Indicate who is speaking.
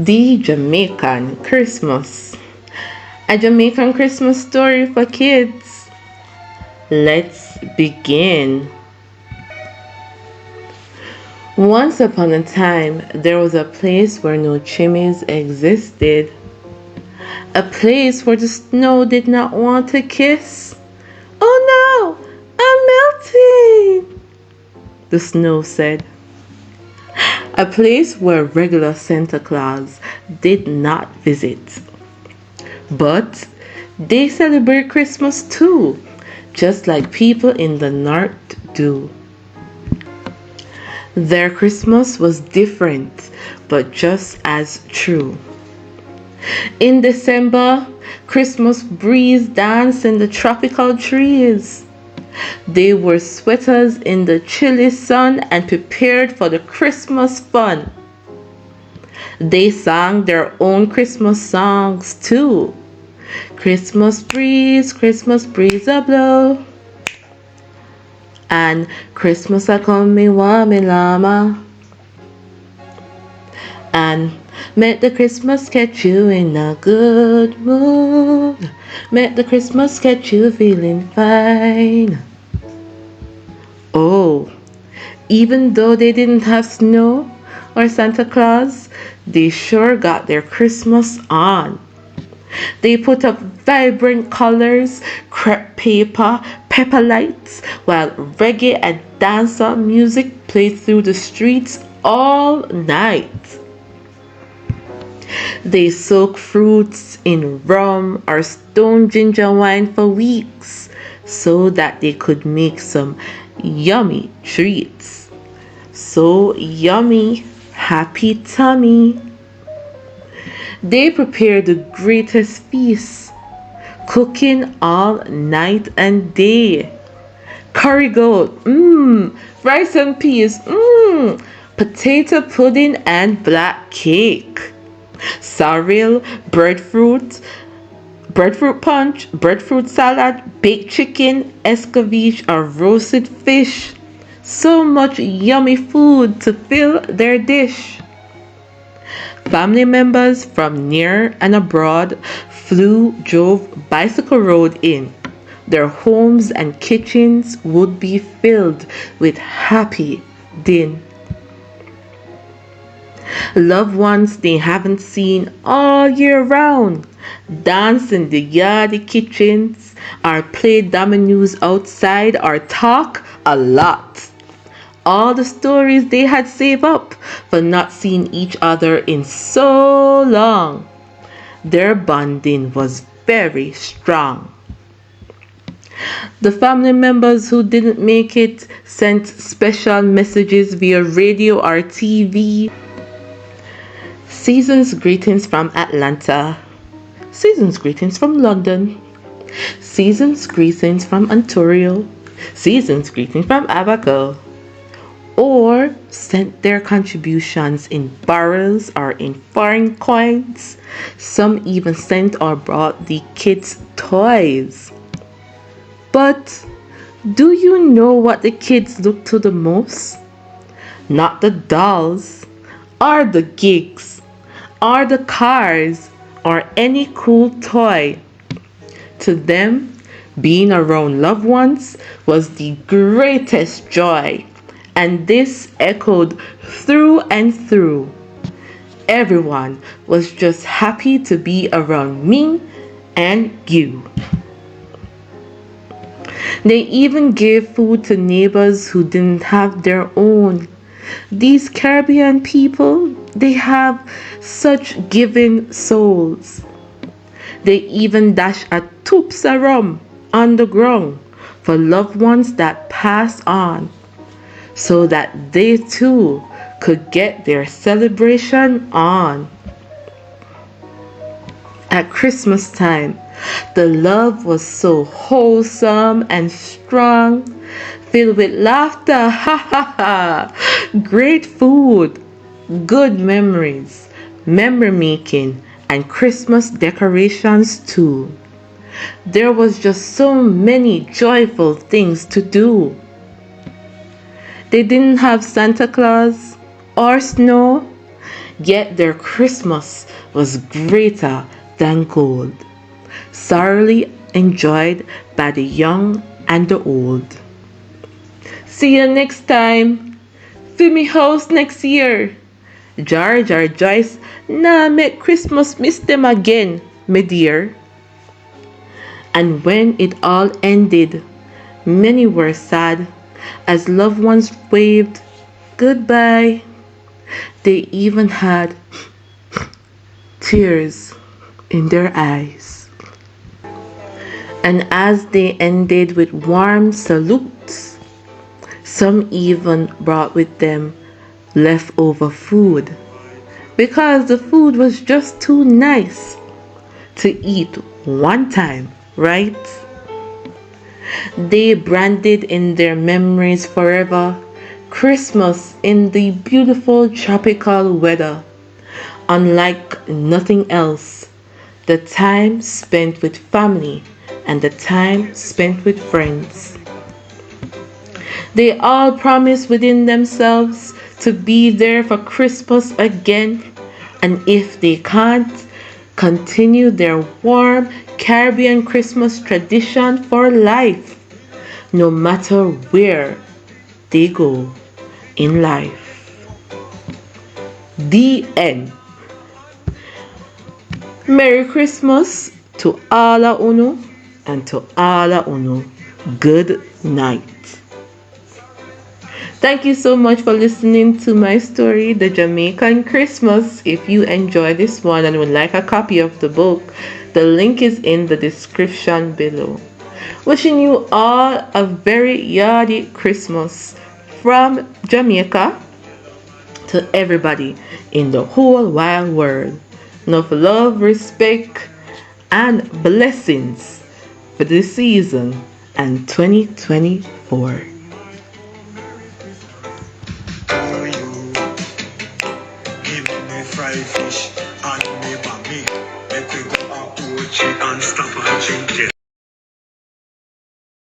Speaker 1: The Jamaican Christmas. A Jamaican Christmas story for kids. Let's begin. Once upon a time, there was a place where no chimneys existed. A place where the snow did not want to kiss. "Oh no, I'm melting," the snow said. A place where regular Santa Claus did not visit. But they celebrate Christmas too, just like people in the north do. Their Christmas was different, but just as true. In December, Christmas breeze danced in the tropical trees. They wore sweaters in the chilly sun and prepared for the Christmas fun. They sang their own Christmas songs too. Christmas breeze a blow. And Christmas a come me want me llama. And make the Christmas catch you in a good mood. Make the Christmas catch you feeling fine. Oh, even though they didn't have snow or Santa Claus, they sure got their Christmas on. They put up vibrant colors, crepe paper, pepper lights, while reggae and dancehall music played through the streets all night. They soak fruits in rum or stone ginger wine for weeks so that they could make some yummy treats. So yummy, happy tummy. They prepare the greatest feast, cooking all night and day. Curry goat, rice and peas, potato pudding and black cake. Sorrel, breadfruit punch, breadfruit salad, baked chicken, escabeche or roasted fish. So much yummy food to fill their dish. Family members from near and abroad drove bicycle road in. Their homes and kitchens would be filled with happy din. Loved ones they haven't seen all year round dance in the yardy kitchens or play dominoes outside or talk a lot. All the stories they had saved up for not seeing each other in so long. Their bonding was very strong. The family members who didn't make it sent special messages via radio or TV. Season's greetings from Atlanta. Season's greetings from London. Season's greetings from Ontario. Season's greetings from Abaco. Or sent their contributions in barrels or in foreign coins. Some even sent or brought the kids toys. But do you know what the kids look to the most? Not the dolls, or the gigs, or the cars, or any cool toy. To them, being around loved ones was the greatest joy. And this echoed through and through. Everyone was just happy to be around me and you. They even gave food to neighbors who didn't have their own. These Caribbean people, they have such giving souls. They even dash a toops of rum on the ground for loved ones that pass on, so that they too could get their celebration on. At Christmas time, the love was so wholesome and strong, filled with laughter, ha ha ha, great food, good memories, memory making, and Christmas decorations too. There was just so many joyful things to do. They didn't have Santa Claus or snow, Yet their Christmas was greater than gold, thoroughly enjoyed by the young and the old. See you next time. See me house next year. George or Joyce, nah make Christmas miss them again, me dear. And when it all ended, many were sad as loved ones waved goodbye. They even had tears in their eyes. And as they ended with warm salutes, some even brought with them leftover food because the food was just too nice to eat one time, right? They branded in their memories forever Christmas in the beautiful tropical weather, unlike nothing else. The time spent with family and the time spent with friends. They all promised within themselves to be there for Christmas again, and if they can't, continue their warm Caribbean Christmas tradition for life, no matter where they go in life. The end. Merry Christmas to all of uno, and to all of uno, good night. Thank you so much for listening to my story, The Jamaican Christmas. If you enjoyed this one and would like a copy of the book, the link is in the description below. Wishing you all a very yardy Christmas from Jamaica to everybody in the whole wide world. Enough love, respect, and blessings for this season and 2024.
Speaker 2: Give me fried fish.